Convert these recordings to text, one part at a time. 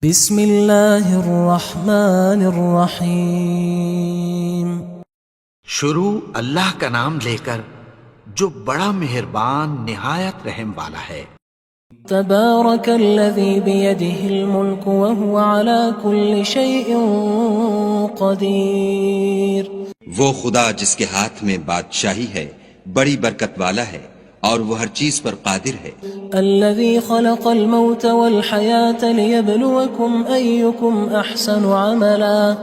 بسم اللہ الرحمن الرحیم۔ شروع اللہ کا نام لے کر جو بڑا مہربان نہایت رحم والا ہے۔ تبارک الذی بیدہ الملک وہو علی کل شیء قدیر۔ وہ خدا جس کے ہاتھ میں بادشاہی ہے بڑی برکت والا ہے اور وہ ہر چیز پر قادر ہے۔ الذي خلق الموت والحياة ليبلوكم أيكم أحسن عملا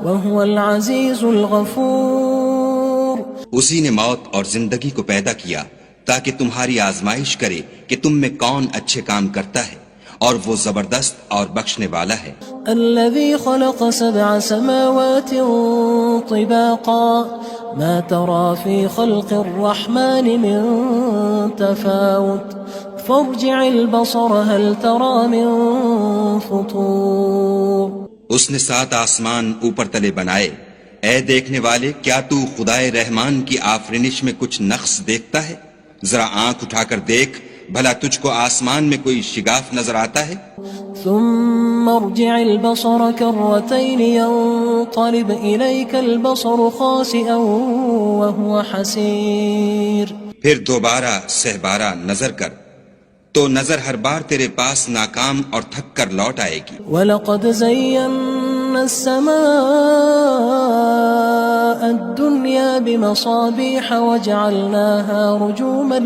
وهو العزيز الغفور۔ اسی نے موت اور زندگی کو پیدا کیا تاکہ تمہاری آزمائش کرے کہ تم میں کون اچھے کام کرتا ہے اور وہ زبردست اور بخشنے والا ہے۔ الذي خلق 7 سماوات طباقا ما ترى في خلق الرحمن من تفاوت فارجع البصر هل ترى من فطور۔ اس نے 7 آسمان اوپر تلے بنائے، اے دیکھنے والے کیا تو خدائے رحمان کی آفرینش میں کچھ نقص دیکھتا ہے؟ ذرا آنکھ اٹھا کر دیکھ بھلا تجھ کو آسمان میں کوئی شگاف نظر آتا ہے؟ ثم ارجع البصر كرتين ينقلب إليك البصر خاسئا وهو حسير۔ پھر دوبارہ سہبارہ نظر کر تو نظر ہر بار تیرے پاس ناکام اور تھک کر لوٹ آئے گی۔ وَلَقَدْ زَيَّنَّا السَّمَاءَ الدُّنْيَا بِمَصَابِيحَ وَجَعَلْنَاهَا رُجُومًا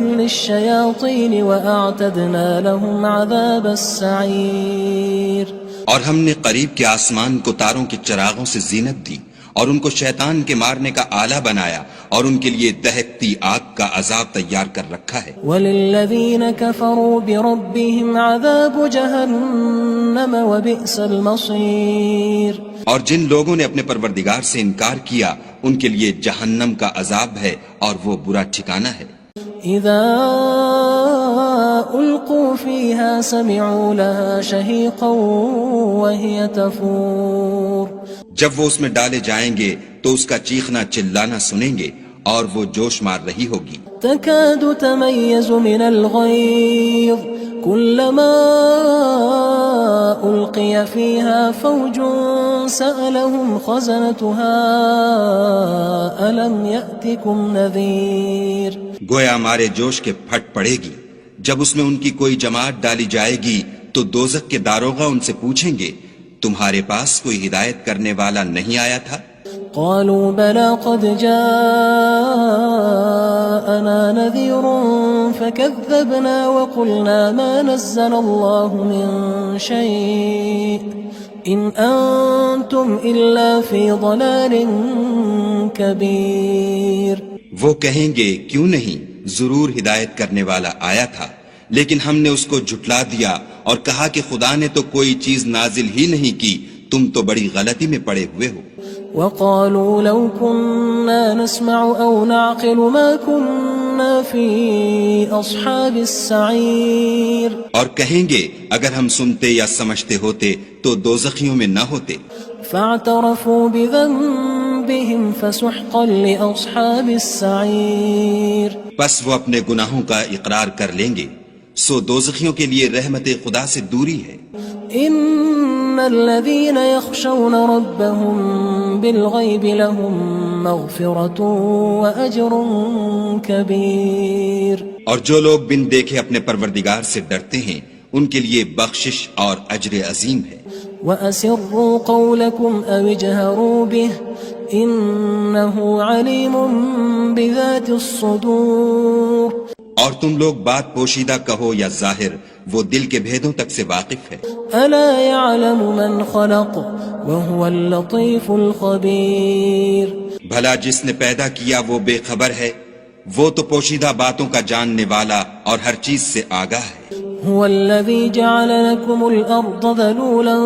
لِلشَّيَاطِينِ وَأَعْتَدْنَا لَهُمْ عَذَابَ السَّعِيرِ۔ اور ہم نے قریب کے آسمان کو تاروں کے چراغوں سے زینت دی اور ان کو شیطان کے مارنے کا آلہ بنایا اور ان کے لیے دہکتی آگ کا عذاب تیار کر رکھا ہے۔ وَلِلَّذِينَ كَفَرُوا بِرَبِّهِمْ عَذَابُ جَهَنَّمَ وَبِئْسَ الْمَصِيرُ۔ اور جن لوگوں نے اپنے پروردگار سے انکار کیا ان کے لیے جہنم کا عذاب ہے اور وہ برا ٹھکانہ ہے۔ اذا القوا فيها سمعوا لها شهيقا وهي تفور۔ جب وہ اس میں ڈالے جائیں گے تو اس کا چیخنا چلانا سنیں گے اور وہ جوش مار رہی ہوگی۔ تكاد تميز من الغيظ كلما ألقي فيها فوج سألهم خزنتها ألم يأتكم نذير۔ گویا ہمارے جوش کے پھٹ پڑے گی جب اس میں ان کی کوئی جماعت ڈالی جائے گی تو دوزخ کے داروغہ ان سے پوچھیں گے تمہارے پاس کوئی ہدایت کرنے والا نہیں آیا تھا؟ قالوا بلى قد جاءنا نذير فكذبنا وقلنا ما نزل الله من شيء إن أنتم إلا في ضلال كبير۔ وہ کہیں گے کیوں نہیں، ضرور ہدایت کرنے والا آیا تھا لیکن ہم نے اس کو جھٹلا دیا اور کہا کہ خدا نے تو کوئی چیز نازل ہی نہیں کی، تم تو بڑی غلطی میں پڑے ہوئے ہو۔ وقالوا لو كنا نسمع أو نعقل ما كنا في أصحاب السعير۔ اور کہیں گے اگر ہم سنتے یا سمجھتے ہوتے تو دوزخیوں میں نہ ہوتے۔ فاعترفوا بذنبهم فسحقا لأصحاب السعير۔ پس وہ اپنے گناہوں کا اقرار کر لیں گے، سو دوزخیوں کے لیے رحمت خدا سے دوری ہے۔ ان الذين يخشون ربهم بالغيب لهم مغفرة واجر كبير۔ اور جو لوگ بن دیکھے اپنے پروردگار سے ڈرتے ہیں ان کے لیے بخشش اور اجر عظیم ہے۔ واسروا قولكم او اجهروا به انه عليم بذات الصدور۔ اور تم لوگ بات پوشیدہ کہو یا ظاہر، وہ دل کے بھیدوں تک سے واقف ہے۔ الا يعلم من خلق وهو اللطيف الخبير۔ بھلا جس نے پیدا کیا وہ بے خبر ہے، وہ تو پوشیدہ باتوں کا جاننے والا اور ہر چیز سے آگاہ ہے۔ هو الذي جعل لكم الأرض ذلولا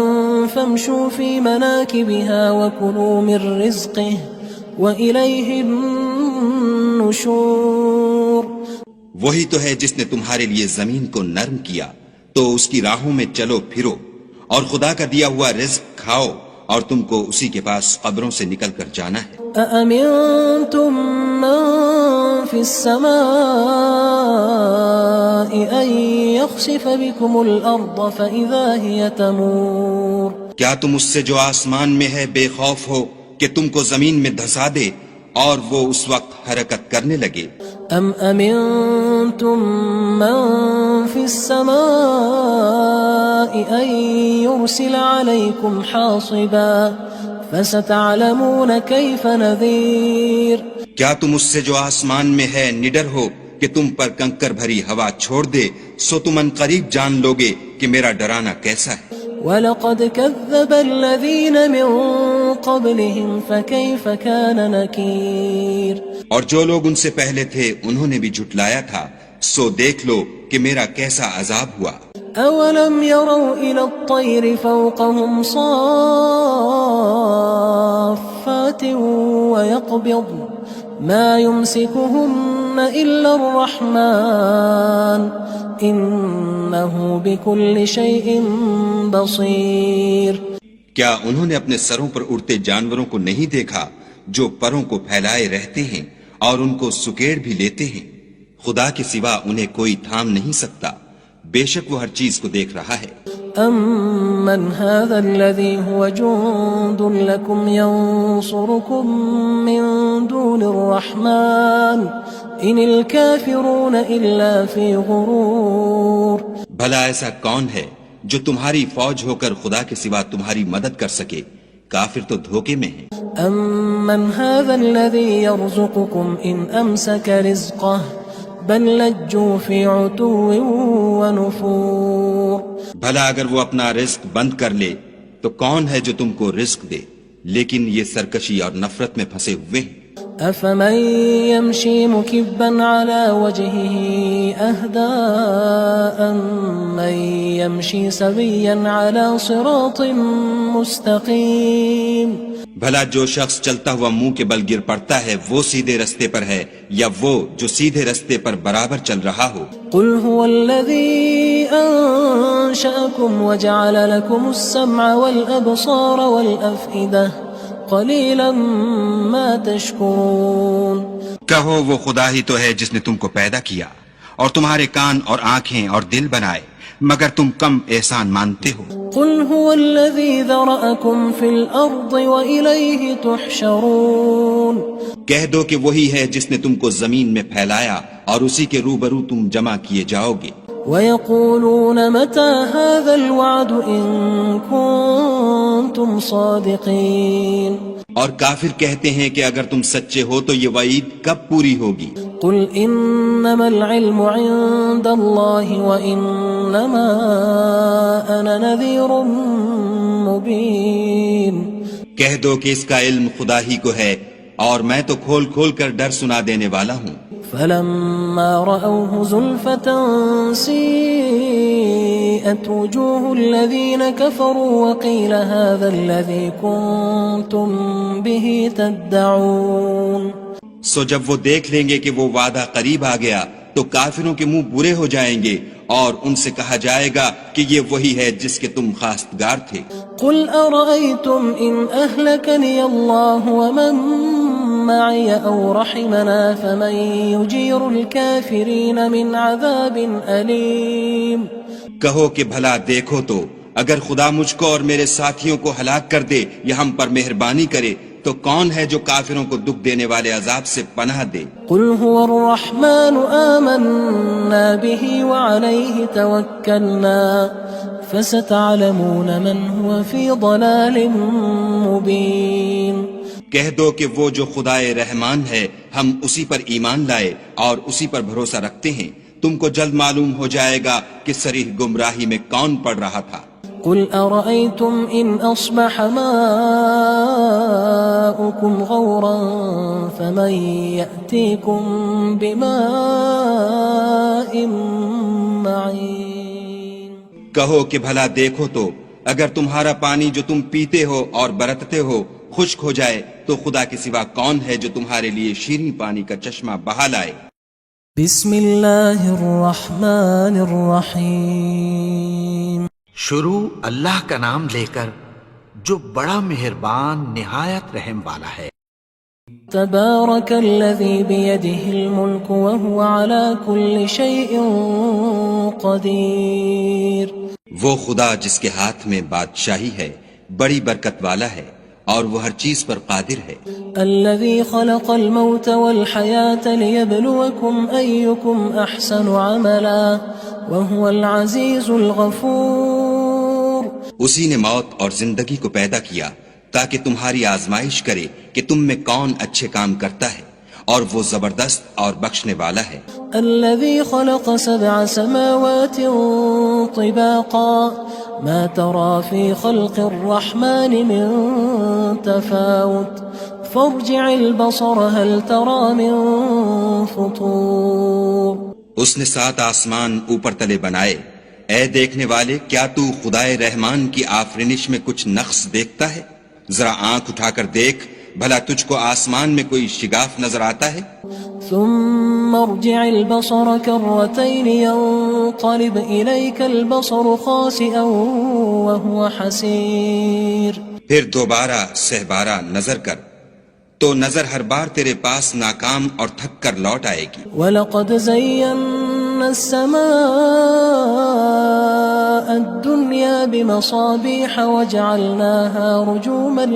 فامشوا في مناكبها وكلوا من رزقه وإليه النشور۔ وہی تو ہے جس نے تمہارے لیے زمین کو نرم کیا تو اس کی راہوں میں چلو پھرو اور خدا کا دیا ہوا رزق کھاؤ اور تم کو اسی کے پاس قبروں سے نکل کر جانا ہے۔ أأمنتم من في السماء أن يخسف بكم الأرض فإذا هي تمور کیا تم اس سے جو آسمان میں ہے بے خوف ہو کہ تم کو زمین میں دھسا دے اور وہ اس وقت حرکت کرنے لگے؟ أم أمنتم من في السماء أن يرسل عليكم حاصبا فستعلمون كيف نذير کیا تم اس سے جو آسمان میں ہے نڈر ہو کہ تم پر کنکر بھری ہوا چھوڑ دے، سو تم ان قریب جان لوگے کہ میرا ڈرانا کیسا ہے۔ وَلَقَدْ كَذَّبَ الَّذِينَ مِن قَبْلِهِمْ فَكَيْفَ كَانَ نَكِيرٌ اور جو لوگ ان سے پہلے تھے انہوں نے بھی جھٹلایا تھا، سو دیکھ لو کہ میرا کیسا عذاب ہوا۔ أَوَلَمْ يَرَوْا إِلَى الطَّيْرِ فَوْقَهُمْ صَافَّاتٍ وَيَقْبِضْنَ مَا يُمْسِكُهُنَّ إِلَّا الرَّحْمَنُ إِنَّهُ بِكُلِّ شَيْءٍ بَصِيرٌ کیا انہوں نے اپنے سروں پر اڑتے جانوروں کو نہیں دیکھا جو پروں کو پھیلائے رہتے ہیں اور ان کو سکیڑ بھی لیتے ہیں؟ خدا کے سوا انہیں کوئی تھام نہیں سکتا، بے شک وہ ہر چیز کو دیکھ رہا ہے۔ أَمَّنْ هَذَا الَّذِي هُوَ جُندٌ لَكُمْ يَنصُرُكُم مِّن دُونِ الرَّحْمَنِ إِنِ الْكَافِرُونَ إِلَّا فِي غُرُورٍ بھلا ایسا کون ہے جو تمہاری فوج ہو کر خدا کے سوا تمہاری مدد کر سکے؟ کافر تو دھوکے میں ہیں۔ أَمَّنْ هَذَا الَّذِي يَرْزُقُكُمْ إِنْ أَمْسَكَ رِزْقَهُ بَلْ لَجُّوا فِي عُتُوٍّ وَنُفُورٍ بھلا اگر وہ اپنا رزق بند کر لے تو کون ہے جو تم کو رزق دے؟ لیکن یہ سرکشی اور نفرت میں پھنسے ہوئے ہیں۔ أَفَمَن يَمْشِي مُكِبًّا عَلَى وَجْهِهِ أَهْدَىٰ أَمَّن يَمْشِي سَوِيًّا عَلَى صِرَاطٍ مُّسْتَقِيمٍ بھلا جو شخص چلتا ہوا منہ کے بل گر پڑتا ہے وہ سیدھے رستے پر ہے یا وہ جو سیدھے رستے پر برابر چل رہا ہو؟ قُلْ هُوَ الَّذِي أَنشَأَكُمْ وَجَعَلَ لَكُمُ السَّمْعَ وَالْأَبْصَارَ وَالْأَفْئِدَةَ قَلِيلًا مَا تَشْكُرُونَ کہو وہ خدا ہی تو ہے جس نے تم کو پیدا کیا اور تمہارے کان اور آنکھیں اور دل بنائے، مگر تم کم احسان مانتے ہو۔ قُلْ هُوَ الَّذِي ذَرَأَكُمْ فِي الْأَرْضِ وَإِلَيْهِ تُحْشَرُونَ کہہ دو کہ وہی ہے جس نے تم کو زمین میں پھیلایا اور اسی کے روبرو تم جمع کیے جاؤ گے۔ وَيَقُولُونَ مَتَى هَذَا الْوَعْدُ إِن كُنتُمْ صَادِقِينَ اور کافر کہتے ہیں کہ اگر تم سچے ہو تو یہ وعید کب پوری ہوگی؟ قُلْ إِنَّمَا الْعِلْمُ عِندَ اللَّهِ وَإِنَّمَا أَنَا نَذِيرٌ مُّبِينٌ کہہ دو کہ اس کا علم خدا ہی کو ہے اور میں تو کھول کھول کر ڈر سنا دینے والا ہوں۔ فَلَمَّا رَأَوْهُ زُلْفَةً سِيئَتْ وُجُوهُ الَّذِينَ كَفَرُوا وَقِيلَ هَذَا الَّذِي كُنتُم بِهِ تَدَّعُونَ سو جب وہ دیکھ لیں گے کہ وہ وعدہ قریب آ گیا تو کافروں کے منہ برے ہو جائیں گے اور ان سے کہا جائے گا کہ یہ وہی ہے جس کے تم خواستگار تھے۔ قُلْ أَرَأَيْتُمْ إِنْ أَهْلَكَنِيَ اللَّهُ وَمَن مَّعِيَ أَوْ رَحِمَنَا فَمَن يُجِيرُ الْكَافِرِينَ مِنْ عَذَابٍ أَلِيمٍ کہو کہ بھلا دیکھو تو اگر خدا مجھ کو اور میرے ساتھیوں کو ہلاک کر دے یا ہم پر مہربانی کرے تو کون ہے جو کافروں کو دکھ دینے والے عذاب سے پناہ دے؟ قُلْ هُوَ الرَّحْمَنُ آمَنَّا بِهِ وَعَلَيْهِ تَوَكَّلْنَا فَسَتَعْلَمُونَ مَنْ هُوَ فِي ضَلَالٍ مُّبِينٍ کہہ دو کہ وہ جو خدائے رحمان ہے ہم اسی پر ایمان لائے اور اسی پر بھروسہ رکھتے ہیں، تم کو جلد معلوم ہو جائے گا کہ صریح گمراہی میں کون پڑ رہا تھا۔ قُلْ أَرَأَيْتُمْ إِنْ أَصْبَحَ مَاؤُكُمْ غَوْرًا فَمَن يَأْتِيكُم بِمَاءٍ مَّعِينٍ کہو کہ بھلا دیکھو تو اگر تمہارا پانی جو تم پیتے ہو اور برتتے ہو خشک ہو جائے تو خدا کے سوا کون ہے جو تمہارے لیے شیریں پانی کا چشمہ بہا لائے؟ بسم اللہ الرحمن الرحیم شروع اللہ کا نام لے کر جو بڑا مہربان نہایت رحم والا ہے۔ تبارك الذي بيده الملك وهو على كل شيء قدير. وہ خدا جس کے ہاتھ میں بادشاہی ہے بڑی برکت والا ہے اور وہ ہر چیز پر قادر ہے. الذي خلق الموت والحياة ليبلوكم أيكم أحسن عملا وهو العزيز الغفور. اسی نے موت اور زندگی کو پیدا کیا تاکہ تمہاری آزمائش کرے کہ تم میں کون اچھے کام کرتا ہے اور وہ زبردست اور بخشنے والا ہے. الذي خلق 7 سماوات طباقا ما ترى في خلق الرحمن من تفاوت فارجع البصر هل ترى من فطور. اس نے 7 آسمان اوپر تلے بنائے. اے دیکھنے والے کیا تو خدائے رحمان کی آفرینش میں کچھ نقص دیکھتا ہے؟ ذرا آنکھ اٹھا کر دیکھ بھلا تجھ کو آسمان میں کوئی شگاف نظر آتا ہے؟ ثم ارجع البصر كرتين ينقلب إليك البصر خاسئا وهو حسير. پھر دوبارہ سہبارہ نظر کر تو نظر ہر بار تیرے پاس ناکام اور تھک کر لوٹ آئے گی. وَلَقَدْ زَيَّنَّا السَّمَاءَ الدُّنْيَا بِمَصَابِيحَ وَجَعَلْنَاهَا رُجُومًا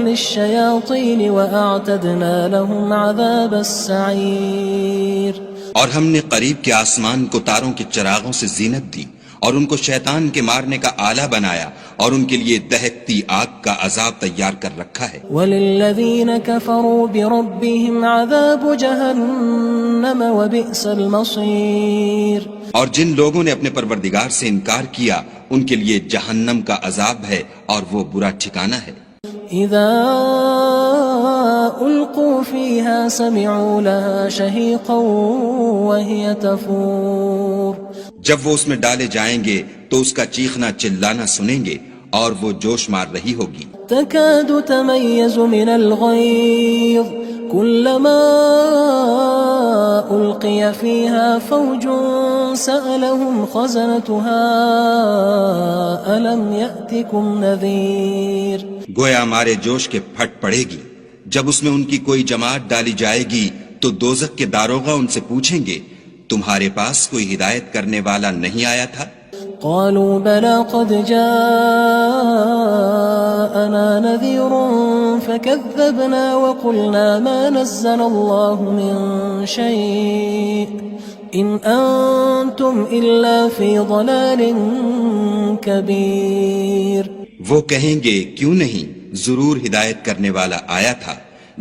لِلشَّيَاطِينِ وَأَعْتَدْنَا لَهُمْ عَذَابَ السَّعِيرِ. اور ہم نے قریب کے آسمان کو تاروں کے چراغوں سے زینت دی اور ان کو شیطان کے مارنے کا آلہ بنایا اور ان کے لیے دہکتی آگ کا عذاب تیار کر رکھا ہے. وَلِلَّذِينَ كَفَرُوا بِرَبِّهِمْ عَذَابُ جَهَنَّمَ وَبِئْسَ الْمَصِيرُ. اور جن لوگوں نے اپنے پروردگار سے انکار کیا ان کے لیے جہنم کا عذاب ہے اور وہ برا ٹھکانہ ہے. اذا القوا فيها سمعوا لها شهيقا وهي تفور. جب وہ اس میں ڈالے جائیں گے تو اس کا چیخنا چلانا سنیں گے اور وہ جوش مار رہی ہوگی. تكاد تميز من الغيظ كلما ألقي فيها فوج سألهم خزنتها ألم يأتكم نذير. گویا ہمارے جوش کے پھٹ پڑے گی جب اس میں ان کی کوئی جماعت ڈالی جائے گی تو دوزخ کے داروغہ ان سے پوچھیں گے تمہارے پاس کوئی ہدایت کرنے والا نہیں آیا تھا؟ قالوا بلى قد جاءنا نذير فكذبنا وقلنا ما نزل الله من شيء إن أنتم إلا في ضلال كبير. وہ کہیں گے کیوں نہیں، ضرور ہدایت کرنے والا آیا تھا،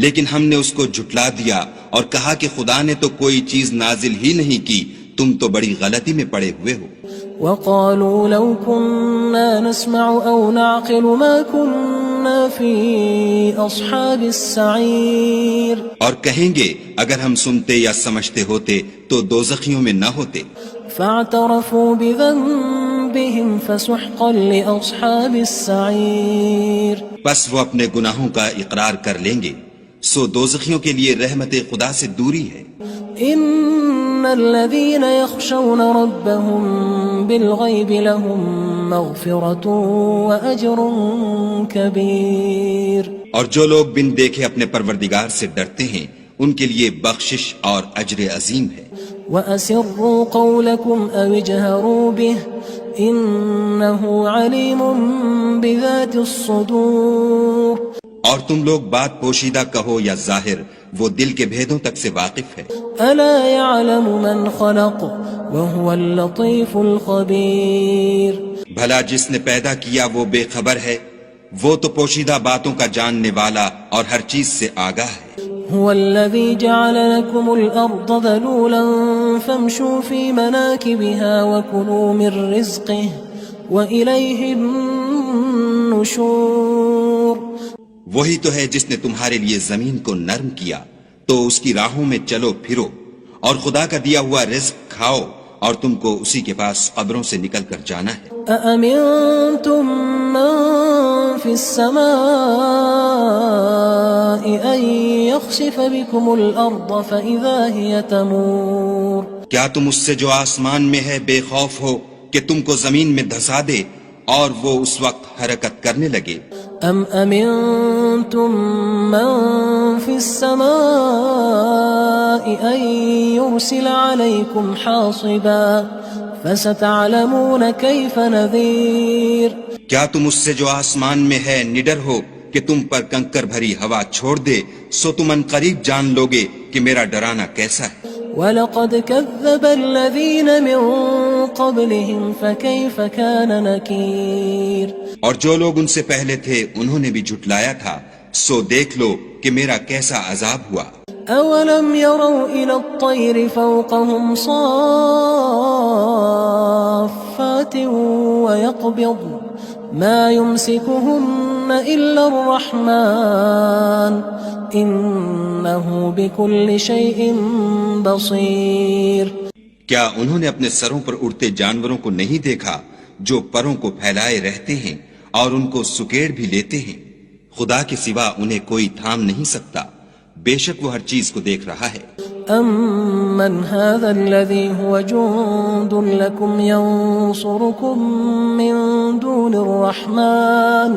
لیکن ہم نے اس کو جھٹلا دیا اور کہا کہ خدا نے تو کوئی چیز نازل ہی نہیں کی، تم تو بڑی غلطی میں پڑے ہوئے ہو. وقالوا لو كنا نسمع أو نعقل ما كنا في أصحاب السعير. اور کہیں گے اگر ہم سنتے یا سمجھتے ہوتے تو دوزخیوں میں نہ ہوتے. فاعترفوا بذنبهم فسحقا لأصحاب السعير. بس وہ اپنے گناہوں کا اقرار کر لیں گے، سو دوزخیوں کے لیے رحمت خدا سے دوری ہے. ان الذين يخشون ربهم بالغيب لهم مغفرة واجر كبير. اور جو لوگ بن دیکھے اپنے پروردگار سے ڈرتے ہیں ان کے لیے بخشش اور اجر عظیم ہے. واسروا قولكم او اجهروا به انه عليم بذات الصدور. اور تم لوگ بات پوشیدہ کہو یا ظاہر، وہ دل کے بھیدوں تک سے واقف ہے. الا يعلم من خلق وهو اللطيف الخبير. بھلا جس نے پیدا کیا وہ بے خبر ہے، وہ تو پوشیدہ باتوں کا جاننے والا اور ہر چیز سے آگاہ ہے. هو الذي جعل لكم الأرض ذلولا فامشوا في مناكبها وكلوا من رزقه وإليه النشور. وہی تو ہے جس نے تمہارے لیے زمین کو نرم کیا تو اس کی راہوں میں چلو پھرو اور خدا کا دیا ہوا رزق کھاؤ اور تم کو اسی کے پاس قبروں سے نکل کر جانا ہے. أأمنتم من في السماء أن يخسف بكم الأرض فإذا هي تمور. کیا تم اس سے جو آسمان میں ہے بے خوف ہو کہ تم کو زمین میں دھسا دے اور وہ اس وقت حرکت کرنے لگے. ام امنتم من في السماء ان يرسل عليكم حاصبا فستعلمون كيف نذير. کیا تم اس سے جو آسمان میں ہے نڈر ہو کہ تم پر کنکر بھری ہوا چھوڑ دے؟ سو تم ان قریب جان لوگے کہ میرا ڈرانا کیسا ہے. وَلَقَدْ كَذَّبَ الَّذِينَ مِن قَبْلِهِمْ فَكَيْفَ كَانَ نَكِيرٌ. اور جو لوگ ان سے پہلے تھے انہوں نے بھی جھٹلایا تھا، سو دیکھ لو کہ میرا کیسا عذاب ہوا. أَوَلَمْ يَرَوْا إِلَى الطَّيْرِ فَوْقَهُمْ صَافَّاتٍ وَيَقْبِضْنَ مَا يُمْسِكُهُنَّ إِلَّا الرَّحْمَنُ إِنَّهُ بِكُلِّ شَيْءٍ بَصِيرٌ. کیا انہوں نے اپنے سروں پر اڑتے جانوروں کو نہیں دیکھا جو پروں کو پھیلائے رہتے ہیں اور ان کو سکیڑ بھی لیتے ہیں؟ خدا کے سوا انہیں کوئی تھام نہیں سکتا، بے شک وہ ہر چیز کو دیکھ رہا ہے. أَمَّنْ هَذَا الَّذِي هُوَ جُندٌ لَكُمْ يَنصُرُكُم مِّن دُونِ الرَّحْمَنِ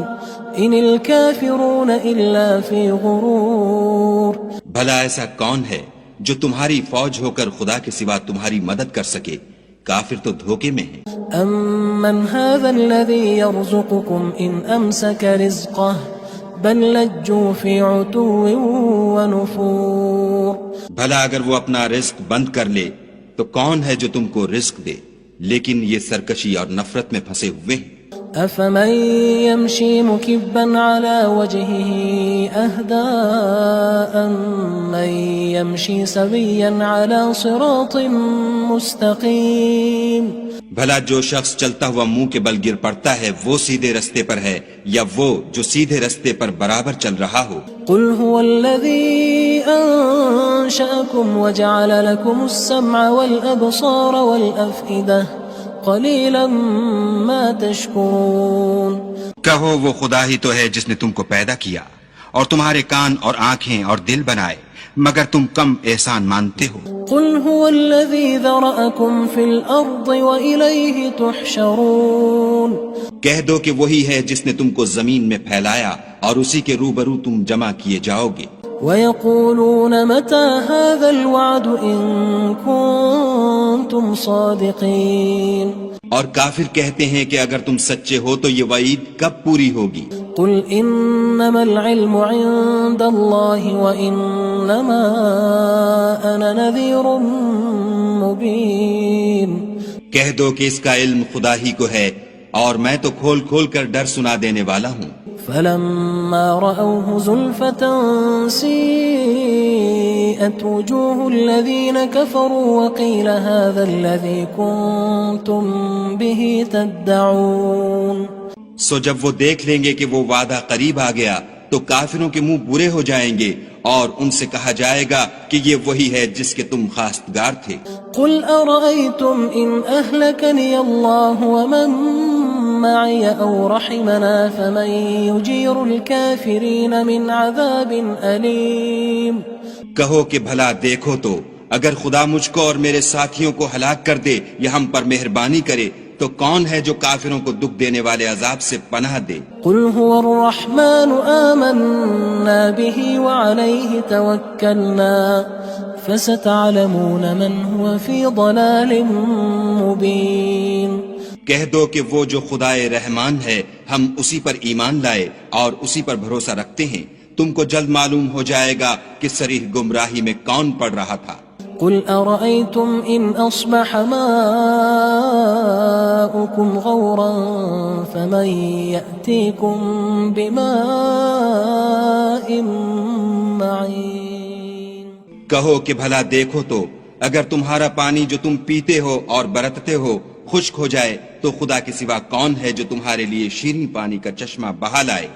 إِنِ الْكَافِرُونَ إِلَّا فِي غُرُورٍ. بھلا ایسا کون ہے جو تمہاری فوج ہو کر خدا کے سوا تمہاری مدد کر سکے؟ کافر تو دھوکے میں ہیں. أَمَّنْ هَذَا الَّذِي يَرْزُقُكُمْ إِنْ أَمْسَكَ رِزْقَهُ بَلْ لَجُّوا فِي عُتُوٍّ وَنُفُورٍ. بھلا اگر وہ اپنا رزق بند کر لے تو کون ہے جو تم کو رزق دے؟ لیکن یہ سرکشی اور نفرت میں پھنسے ہوئے ہیں. أَفَمَن يَمْشِي مُكِبًّا عَلَى وَجْهِهِ أَهْدَىٰ أَمَّن يَمْشِي سَوِيًّا عَلَى صِرَاطٍ مُّسْتَقِيمٍ. بھلا جو شخص چلتا ہوا منہ کے بل گر پڑتا ہے وہ سیدھے رستے پر ہے یا وہ جو سیدھے رستے پر برابر چل رہا ہو؟ قُلْ هُوَ الَّذِي أَنشَأَكُمْ وَجَعَلَ لَكُمُ السَّمْعَ وَالْأَبْصَارَ وَالْأَفْئِدَةَ قَلِيلًا مَا تَشْكُرُونَ. کہو وہ خدا ہی تو ہے جس نے تم کو پیدا کیا اور تمہارے کان اور آنکھیں اور دل بنائے، مگر تم کم احسان مانتے ہو. قُلْ هُوَ الَّذِي ذَرَأَكُمْ فِي الْأَرْضِ وَإِلَيْهِ تُحْشَرُونَ. کہہ دو کہ وہی ہے جس نے تم کو زمین میں پھیلایا اور اسی کے روبرو تم جمع کیے جاؤ گے. وَيَقُولُونَ مَتَى هَذَا الْوَعْدُ إِن كُنتُمْ صَادِقِينَ. اور کافر کہتے ہیں کہ اگر تم سچے ہو تو یہ وعید کب پوری ہوگی؟ قُلْ إِنَّمَا الْعِلْمُ عِندَ اللَّهِ وَإِنَّمَا أَنَا نَذِيرٌ مُّبِينٌ. کہہ دو کہ اس کا علم خدا ہی کو ہے اور میں تو کھول کھول کر ڈر سنا دینے والا ہوں. فَلَمَّا رَأَوْهُ زُلْفَةً سِيئَتْ وُجُوهُ الَّذِينَ كَفَرُوا وَقِيلَ هَذَا الَّذِي كُنتُم بِهِ تَدَّعُونَ. سو جب وہ دیکھ لیں گے کہ وہ وعدہ قریب آ گیا تو کافروں کے منہ برے ہو جائیں گے اور ان سے کہا جائے گا کہ یہ وہی ہے جس کے تم خواستگار تھے. قُلْ أَرَأَيْتُمْ إِنْ أَهْلَكَنِيَ اللَّهُ وَمَن مَّعِيَ أَوْ رَحِمَنَا فَمَن يُجِيرُ الْكَافِرِينَ مِنْ عَذَابٍ أَلِيمٍ. کہو کہ بھلا دیکھو تو اگر خدا مجھ کو اور میرے ساتھیوں کو ہلاک کر دے یا ہم پر مہربانی کرے تو کون ہے جو کافروں کو دکھ دینے والے عذاب سے پناہ دے؟ قُلْ هُوَ الرَّحْمَنُ آمَنَّا بِهِ وَعَلَيْهِ تَوَكَّلْنَا فَسَتَعْلَمُونَ مَنْ هُوَ فِي ضَلَالٍ مُّبِينٍ. کہہ دو کہ وہ جو خدائے رحمان ہے ہم اسی پر ایمان لائے اور اسی پر بھروسہ رکھتے ہیں، تم کو جلد معلوم ہو جائے گا کہ صریح گمراہی میں کون پڑ رہا تھا. قُلْ أَرَأَيْتُمْ إِنْ أَصْبَحَ مَاؤُكُمْ غَوْرًا فَمَن يَأْتِيكُم بِمَاءٍ مَّعِينٍ. کہو کہ بھلا دیکھو تو اگر تمہارا پانی جو تم پیتے ہو اور برتتے ہو خشک ہو جائے تو خدا کے سوا کون ہے جو تمہارے لیے شیریں پانی کا چشمہ بہا لائے؟